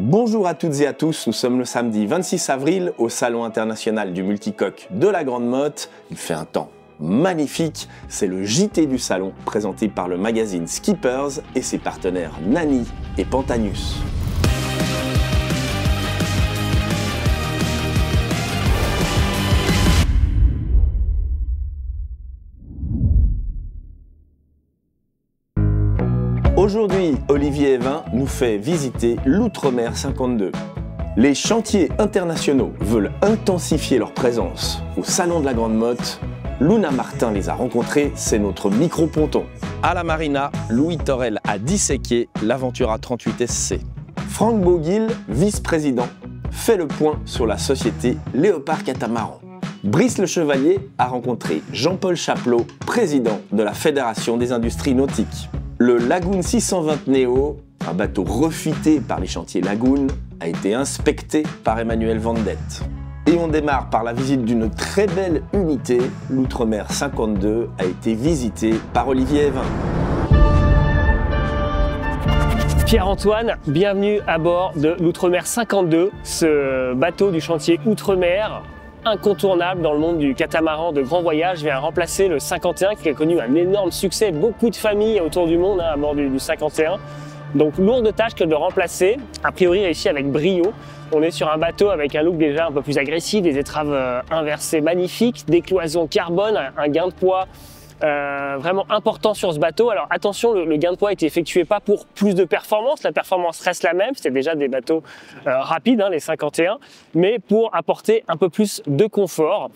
Bonjour à toutes et à tous, nous sommes le samedi 26 avril au Salon international du multicoque de la Grande Motte. Il fait un temps magnifique, c'est le JT du salon présenté par le magazine Skippers et ses partenaires Nani et Pantanus. Aujourd'hui, Olivier Evin nous fait visiter l'Outremer 52. Les chantiers internationaux veulent intensifier leur présence au Salon de la Grande Motte. Luna Martin les a rencontrés, c'est notre micro-ponton. À la marina, Louis Torel a disséqué l'Aventura 38 SC. Franck Beauguil, vice-président, fait le point sur la société Léopard Catamaran. Brice Le Chevalier a rencontré Jean-Paul Chapelot, président de la Fédération des industries nautiques. Le Lagoon 620 Neo, un bateau refité par les chantiers Lagoon, a été inspecté par Emmanuel Vandette. Et on démarre par la visite d'une très belle unité. L'Outremer 52 a été visité par Olivier Evin. Pierre-Antoine, bienvenue à bord de l'Outremer 52, ce bateau du chantier Outremer, incontournable dans le monde du catamaran de grand voyage, vient remplacer le 51 qui a connu un énorme succès, beaucoup de familles autour du monde à bord du 51. Donc lourde tâche que de remplacer, a priori réussi avec brio. On est sur un bateau avec un look déjà un peu plus agressif, des étraves inversées magnifiques, des cloisons carbone, un gain de poids vraiment important sur ce bateau. Alors attention, le gain de poids a été effectué pas pour plus de performance, la performance reste la même, c'était déjà des bateaux rapides, les 51, mais pour apporter un peu plus de confort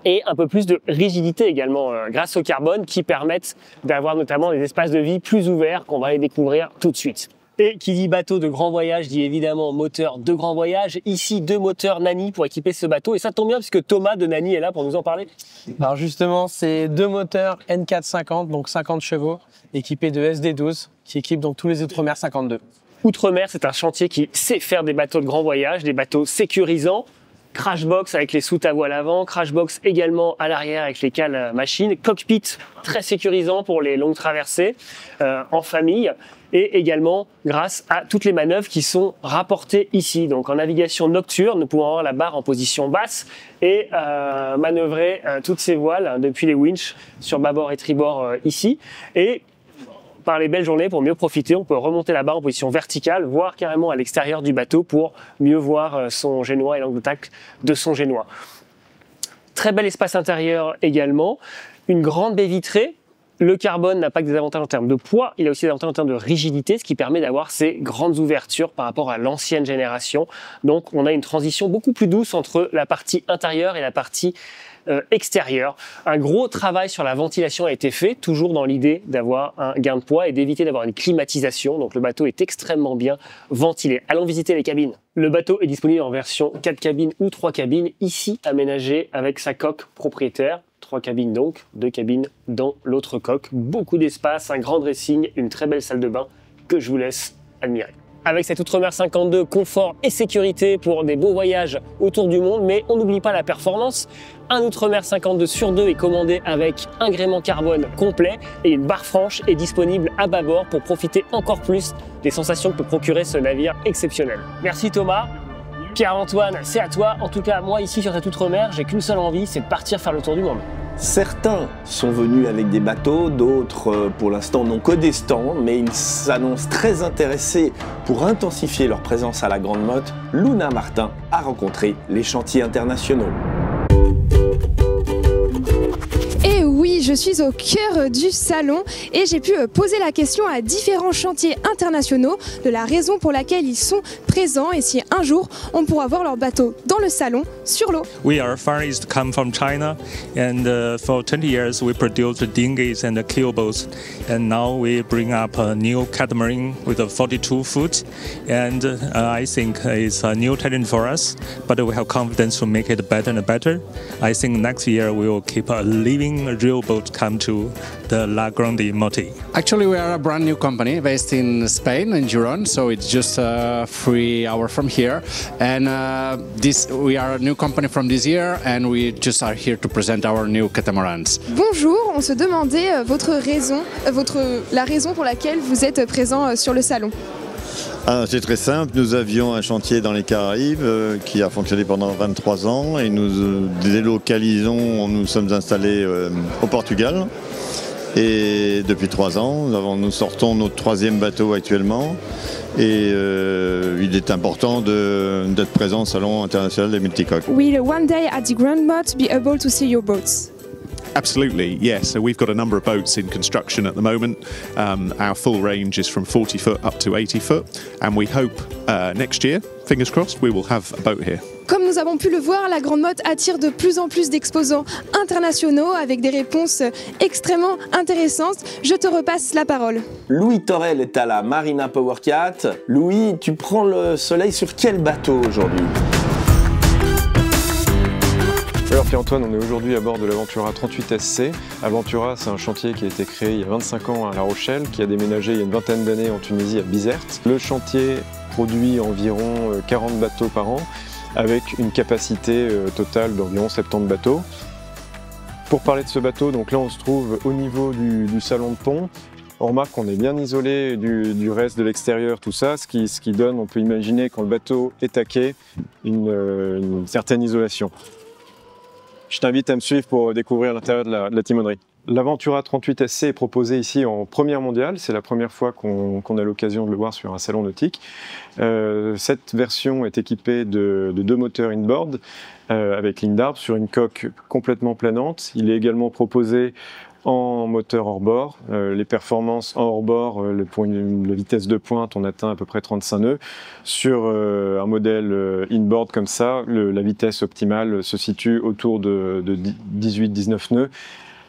et un peu plus de rigidité également grâce au carbone qui permettent d'avoir notamment des espaces de vie plus ouverts qu'on va aller découvrir tout de suite. Et qui dit bateau de grand voyage dit évidemment moteur de grand voyage. Ici, 2 moteurs Nani pour équiper ce bateau. Et ça tombe bien puisque Thomas de Nani est là pour nous en parler. Alors justement, c'est 2 moteurs N450, donc 50 chevaux, équipés de SD12, qui équipent donc tous les Outremer 52. Outremer, c'est un chantier qui sait faire des bateaux de grand voyage, des bateaux sécurisants. Crashbox avec les soutes à voile avant, crashbox également à l'arrière avec les cales machines, cockpit très sécurisant pour les longues traversées en famille et également grâce à toutes les manœuvres qui sont rapportées ici. Donc en navigation nocturne, nous pouvons avoir la barre en position basse et manœuvrer toutes ces voiles depuis les winches sur bâbord et tribord ici. Et par les belles journées, pour mieux profiter, on peut remonter la barre en position verticale, voire carrément à l'extérieur du bateau pour mieux voir son génois et l'angle de tacle de son génois. Très bel espace intérieur également, une grande baie vitrée. Le carbone n'a pas que des avantages en termes de poids, il a aussi des avantages en termes de rigidité, ce qui permet d'avoir ces grandes ouvertures par rapport à l'ancienne génération. Donc on a une transition beaucoup plus douce entre la partie intérieure et la partie extérieur. Un gros travail sur la ventilation a été fait, toujours dans l'idée d'avoir un gain de poids et d'éviter d'avoir une climatisation. Donc le bateau est extrêmement bien ventilé. Allons visiter les cabines. Le bateau est disponible en version 4 cabines ou 3 cabines, ici aménagé avec sa coque propriétaire. 3 cabines donc, 2 cabines dans l'autre coque. Beaucoup d'espace, un grand dressing, une très belle salle de bain que je vous laisse admirer. Avec cette Outremer 52, confort et sécurité pour des beaux voyages autour du monde, mais on n'oublie pas la performance. Un Outremer 52 sur 2 est commandé avec un gréement carbone complet et une barre franche est disponible à bâbord pour profiter encore plus des sensations que peut procurer ce navire exceptionnel. Merci Thomas. Pierre-Antoine, c'est à toi. En tout cas, moi ici sur cette Outremer, j'ai qu'une seule envie, c'est de partir faire le tour du monde. Certains sont venus avec des bateaux, d'autres pour l'instant n'ont que des stands, mais ils s'annoncent très intéressés pour intensifier leur présence à la Grande Motte. Luna Martin a rencontré les chantiers internationaux. Et oui, je suis au cœur du salon et j'ai pu poser la question à différents chantiers internationaux de la raison pour laquelle ils sont présents et si un jour on pourra voir leur bateau dans le salon sur l'eau. We are Far East, come from China, and for 20 years we produced dinghies and keelboats, and now we bring up a new catamaran with a 42 foot, and I think it's a new talent for us, but we have confidence to make it better and better. I think next year we will keep a living real boat come to the La Grande Motte. Actually, we are a brand new company based in Spain, in Girona, so it's just 3 hours from here. And we are a new company from this year, and we just are here to present our new catamarans. Bonjour, on se demandait la raison pour laquelle vous êtes présent sur le salon. C'est très simple, nous avions un chantier dans les Caraïbes qui a fonctionné pendant 23 ans et nous délocalisons, nous sommes installés au Portugal. Et depuis 3 ans, nous sortons notre 3e bateau actuellement. Et il est important d'être présent au Salon international des multicoques. Will one day at the Grand Motte be able to see your boats? Absolutely, yes. So we've got a number of boats in construction at the moment. Our full range is from 40 foot up to 80 foot. And we hope next year, fingers crossed, we will have a boat here. Comme nous avons pu le voir, la Grande Motte attire de plus en plus d'exposants internationaux avec des réponses extrêmement intéressantes. Je te repasse la parole. Louis Torel est à la Marina Powercat. Louis, tu prends le soleil sur quel bateau aujourd'hui ? Alors Pierre-Antoine, on est aujourd'hui à bord de l'Aventura 38 SC. Aventura, c'est un chantier qui a été créé il y a 25 ans à La Rochelle, qui a déménagé il y a une vingtaine d'années en Tunisie à Bizerte. Le chantier produit environ 40 bateaux par an, avec une capacité totale d'environ 70 bateaux. Pour parler de ce bateau, donc là on se trouve au niveau du salon de pont. On remarque qu'on est bien isolé du reste de l'extérieur, tout ça, ce qui donne, on peut imaginer, quand le bateau est à quai, une certaine isolation. Je t'invite à me suivre pour découvrir l'intérieur de la timonerie. L'Aventura 38 SC est proposée ici en première mondiale. C'est la première fois qu'on a l'occasion de le voir sur un salon nautique. Cette version est équipée de 2 moteurs inboard avec ligne d'arbre sur une coque complètement planante. Il est également proposé en moteur hors-bord. Les performances en hors-bord, pour la vitesse de pointe, on atteint à peu près 35 nœuds. Sur un modèle inboard comme ça, la vitesse optimale se situe autour de 18-19 nœuds,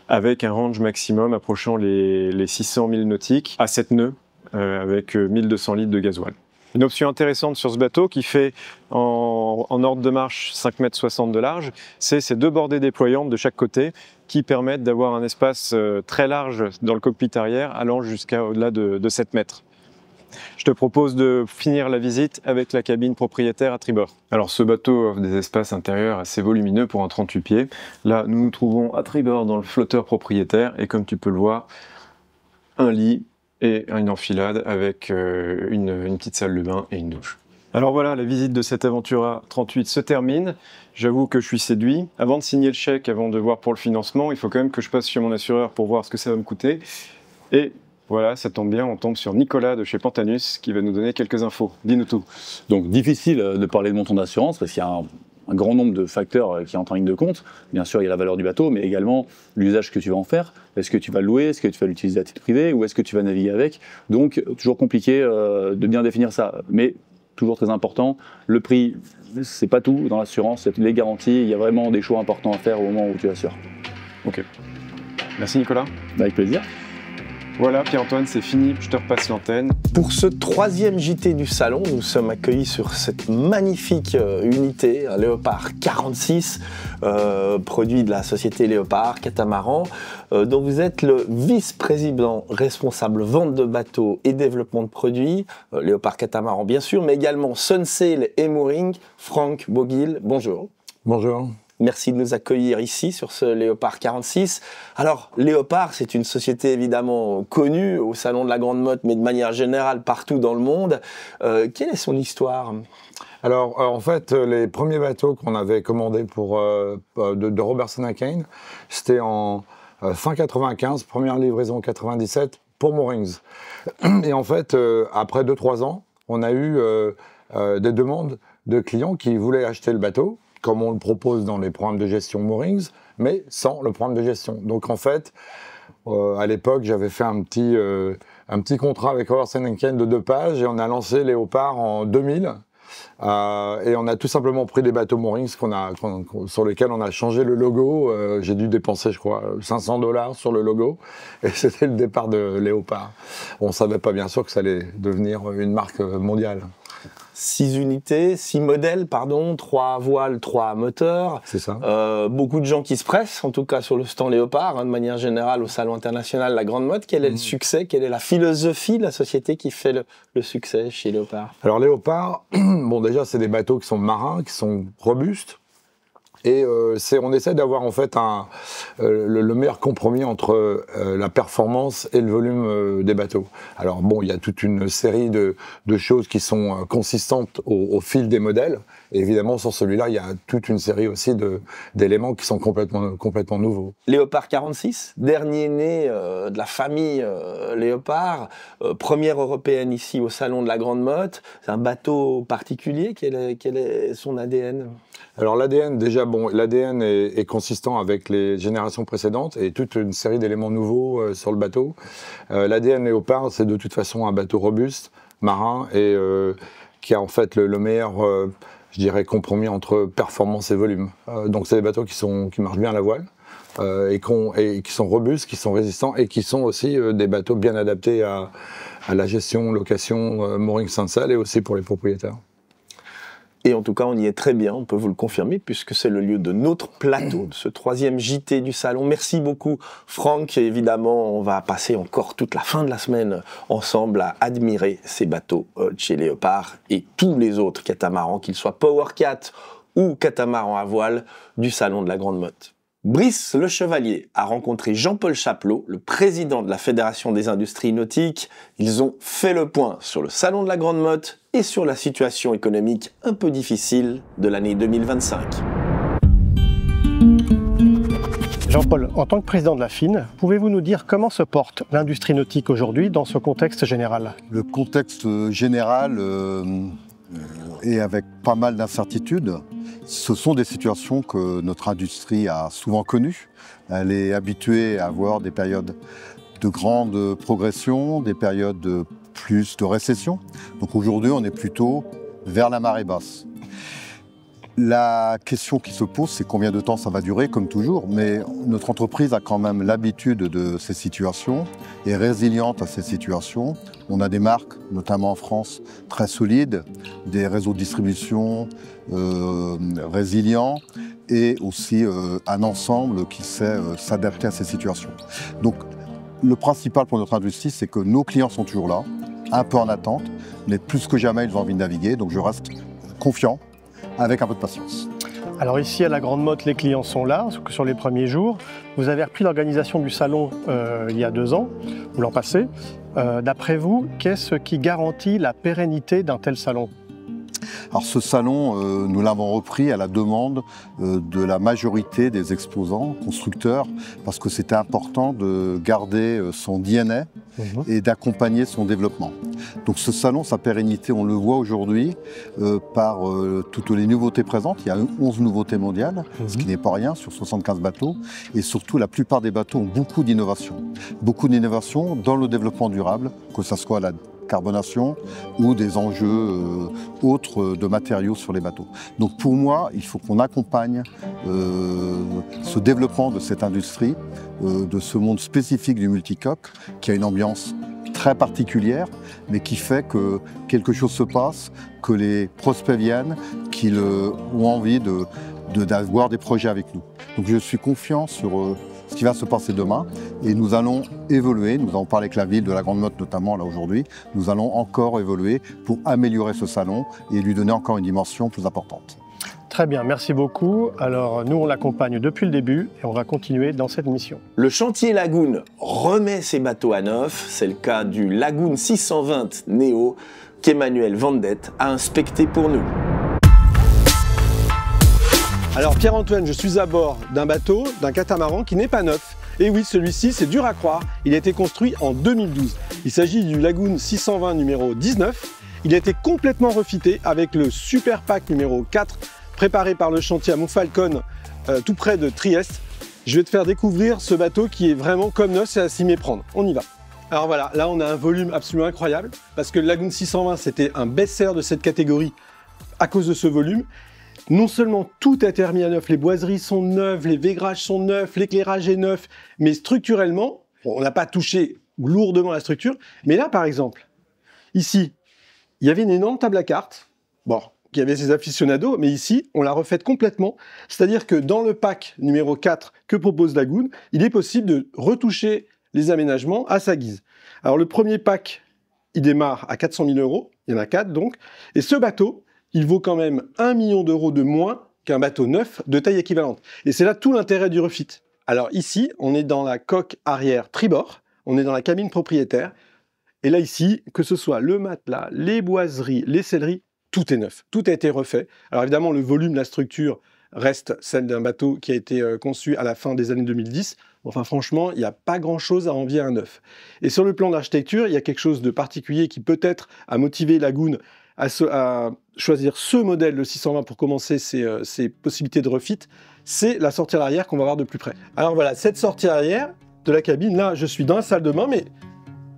avec un range maximum approchant les 600 000 nautiques à 7 nœuds, avec 1200 litres de gasoil. Une option intéressante sur ce bateau qui fait en ordre de marche 5,60 m de large, c'est ces 2 bordées déployantes de chaque côté qui permettent d'avoir un espace très large dans le cockpit arrière allant jusqu'à au-delà de 7 mètres. Je te propose de finir la visite avec la cabine propriétaire à tribord. Alors ce bateau offre des espaces intérieurs assez volumineux pour un 38 pieds. Là, nous nous trouvons à tribord dans le flotteur propriétaire et comme tu peux le voir, un lit et une enfilade avec une petite salle de bain et une douche. Alors voilà, la visite de cette Aventura 38 se termine. J'avoue que je suis séduit. Avant de signer le chèque, avant de voir pour le financement, il faut quand même que je passe chez mon assureur pour voir ce que ça va me coûter. Et voilà, ça tombe bien, on tombe sur Nicolas de chez Pantanus qui va nous donner quelques infos. Dis-nous tout. Donc difficile de parler de montant d'assurance parce qu'il y a un grand nombre de facteurs qui entrent en ligne de compte. Bien sûr, il y a la valeur du bateau, mais également l'usage que tu vas en faire. Est-ce que tu vas le louer? Est-ce que tu vas l'utiliser à titre privé? Ou est-ce que tu vas naviguer avec? Donc, toujours compliqué de bien définir ça. Mais toujours très important, le prix, c'est pas tout dans l'assurance, les garanties, il y a vraiment des choix importants à faire au moment où tu assures. Ok. Merci Nicolas. Avec plaisir. Voilà Pierre-Antoine, c'est fini, je te repasse l'antenne. Pour ce 3e JT du salon, nous sommes accueillis sur cette magnifique unité, un Léopard 46, produit de la société Léopard, catamaran, dont vous êtes le vice-président responsable vente de bateaux et développement de produits, Léopard catamaran bien sûr, mais également Sunsail et Mooring, Franck Boguil, bonjour. Bonjour. Merci de nous accueillir ici sur ce Léopard 46. Alors, Léopard, c'est une société évidemment connue au Salon de la Grande Motte, mais de manière générale partout dans le monde. Quelle est son histoire ? Alors, en fait, les premiers bateaux qu'on avait commandés de Robertson & Kane, c'était en fin 95, première livraison 97 pour Moorings. Et en fait, après 2-3 ans, on a eu des demandes de clients qui voulaient acheter le bateau, comme on le propose dans les programmes de gestion Moorings, mais sans le programme de gestion. Donc en fait, à l'époque, j'avais fait un petit contrat avec Robertson & Kane de 2 pages et on a lancé Léopard en 2000. Et on a tout simplement pris des bateaux Moorings sur lesquels on a changé le logo. J'ai dû dépenser, je crois, $500 sur le logo. Et c'était le départ de Léopard. On ne savait pas bien sûr que ça allait devenir une marque mondiale. 6 unités, 6 modèles, pardon, 3 voiles, 3 moteurs. C'est ça. Beaucoup de gens qui se pressent, en tout cas sur le stand Léopard, de manière générale au Salon international La Grande Motte. Quel est le succès? Quelle est la philosophie de la société qui fait le succès chez Léopard? Alors Léopard, bon déjà c'est des bateaux qui sont marins, qui sont robustes. Et on essaie d'avoir en fait le meilleur compromis entre la performance et le volume des bateaux. Alors bon, il y a toute une série de choses qui sont consistantes au fil des modèles. Et évidemment, sur celui-là, il y a toute une série aussi d'éléments qui sont complètement nouveaux. Léopard 46, dernier né de la famille Léopard, première européenne ici au Salon de la Grande Motte. C'est un bateau particulier, quel est son ADN ? Alors l'ADN, déjà, bon, l'ADN est consistant avec les générations précédentes et toute une série d'éléments nouveaux sur le bateau. L'ADN Léopard, c'est de toute façon un bateau robuste, marin, et qui a en fait le meilleur, je dirais, compromis entre performance et volume. Donc c'est des bateaux qui marchent bien à la voile, et qui sont robustes, qui sont résistants, et qui sont aussi des bateaux bien adaptés à la gestion, location, mooring Saint-Saëns, et aussi pour les propriétaires. Et en tout cas, on y est très bien, on peut vous le confirmer, puisque c'est le lieu de notre plateau, de ce 3e JT du salon. Merci beaucoup, Franck. Et évidemment, on va passer encore toute la fin de la semaine ensemble à admirer ces bateaux chez Léopard et tous les autres catamarans, qu'ils soient Powercat ou catamarans à voile du salon de la Grande Motte. Brice Le Chevalier a rencontré Jean-Paul Chapelot, le président de la Fédération des industries nautiques. Ils ont fait le point sur le salon de la Grande Motte et sur la situation économique un peu difficile de l'année 2025. Jean-Paul, en tant que président de la FIN, pouvez-vous nous dire comment se porte l'industrie nautique aujourd'hui dans ce contexte général ? Le contexte général est avec pas mal d'incertitudes. Ce sont des situations que notre industrie a souvent connues. Elle est habituée à avoir des périodes de grande progression, des périodes de plus de récession. Donc aujourd'hui, on est plutôt vers la marée basse. La question qui se pose, c'est combien de temps ça va durer, comme toujours, mais notre entreprise a quand même l'habitude de ces situations, est résiliente à ces situations. On a des marques, notamment en France, très solides, des réseaux de distribution résilients et aussi un ensemble qui sait s'adapter à ces situations. Donc le principal pour notre industrie, c'est que nos clients sont toujours là, un peu en attente, mais plus que jamais, ils ont envie de naviguer, donc je reste confiant, avec un peu de patience. Alors ici à la Grande Motte, les clients sont là sur les premiers jours. Vous avez repris l'organisation du salon il y a 2 ans, ou l'an passé. D'après vous, qu'est-ce qui garantit la pérennité d'un tel salon ? Alors ce salon, nous l'avons repris à la demande de la majorité des exposants, constructeurs, parce que c'était important de garder son DNA et d'accompagner son développement. Donc ce salon, sa pérennité, on le voit aujourd'hui par toutes les nouveautés présentes. Il y a 11 nouveautés mondiales, ce qui n'est pas rien, sur 75 bateaux. Et surtout, la plupart des bateaux ont beaucoup d'innovations. Beaucoup d'innovations dans le développement durable, que ce soit la carbonation ou des enjeux autres de matériaux sur les bateaux. Donc pour moi, il faut qu'on accompagne ce développement de cette industrie, de ce monde spécifique du multicoque, qui a une ambiance très particulière, mais qui fait que quelque chose se passe, que les prospects viennent, qu'ils ont envie d'avoir des projets avec nous. Donc je suis confiant sur ce qui va se passer demain et nous allons évoluer, nous allons parler avec la ville de la Grande Motte notamment là aujourd'hui, nous allons encore évoluer pour améliorer ce salon et lui donner encore une dimension plus importante. Très bien, merci beaucoup. Alors nous on l'accompagne depuis le début et on va continuer dans cette mission. Le chantier Lagoon remet ses bateaux à neuf, c'est le cas du Lagoon 620 Neo qu'Emmanuel Vendette a inspecté pour nous. Alors Pierre-Antoine, je suis à bord d'un bateau, d'un catamaran qui n'est pas neuf. Et oui, celui-ci, c'est dur à croire, il a été construit en 2012. Il s'agit du Lagoon 620 numéro 19. Il a été complètement refité avec le Super Pack numéro 4, préparé par le chantier à Montfalcon, tout près de Trieste. Je vais te faire découvrir ce bateau qui est vraiment comme neuf, c'est à s'y méprendre. On y va. Alors voilà, là on a un volume absolument incroyable, parce que le Lagoon 620, c'était un best-seller de cette catégorie à cause de ce volume. Non seulement tout a été remis à neuf, les boiseries sont neuves, les vaigrages sont neufs, l'éclairage est neuf, mais structurellement, on n'a pas touché lourdement la structure. Mais là, par exemple, ici, il y avait une énorme table à cartes, bon, qui avait ses aficionados, mais ici, on l'a refaite complètement. C'est-à-dire que dans le pack numéro 4 que propose Lagoon, il est possible de retoucher les aménagements à sa guise. Alors le premier pack, il démarre à 400 000 €, il y en a 4 donc, et ce bateau, il vaut quand même 1 million d'euros de moins qu'un bateau neuf de taille équivalente. Et c'est là tout l'intérêt du refit. Alors ici, on est dans la coque arrière tribord, on est dans la cabine propriétaire, et là ici, que ce soit le matelas, les boiseries, les selleries, tout est neuf, tout a été refait. Alors évidemment, le volume, la structure reste celle d'un bateau qui a été conçu à la fin des années 2010. Enfin franchement, il n'y a pas grand-chose à envier à un neuf. Et sur le plan de l'architecture, il y a quelque chose de particulier qui peut-être a motivé Lagoon à choisir ce modèle, le 620, pour commencer ses possibilités de refit, c'est la sortie à l'arrière qu'on va voir de plus près. Alors voilà, cette sortie arrière de la cabine, là, je suis dans la salle de bain, mais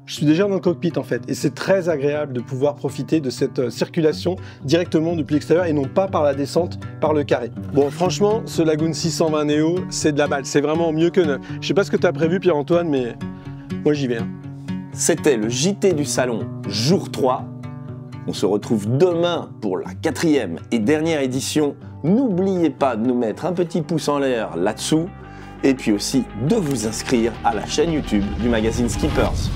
je suis déjà dans le cockpit en fait. Et c'est très agréable de pouvoir profiter de cette circulation directement depuis l'extérieur et non pas par la descente par le carré. Bon, franchement, ce Lagoon 620 Neo, c'est de la balle, c'est vraiment mieux que neuf. Je sais pas ce que tu as prévu, Pierre-Antoine, mais moi j'y vais. Hein. C'était le JT du Salon, jour 3. On se retrouve demain pour la 4e et dernière édition. N'oubliez pas de nous mettre un petit pouce en l'air là-dessous et puis aussi de vous inscrire à la chaîne YouTube du magazine Skippers.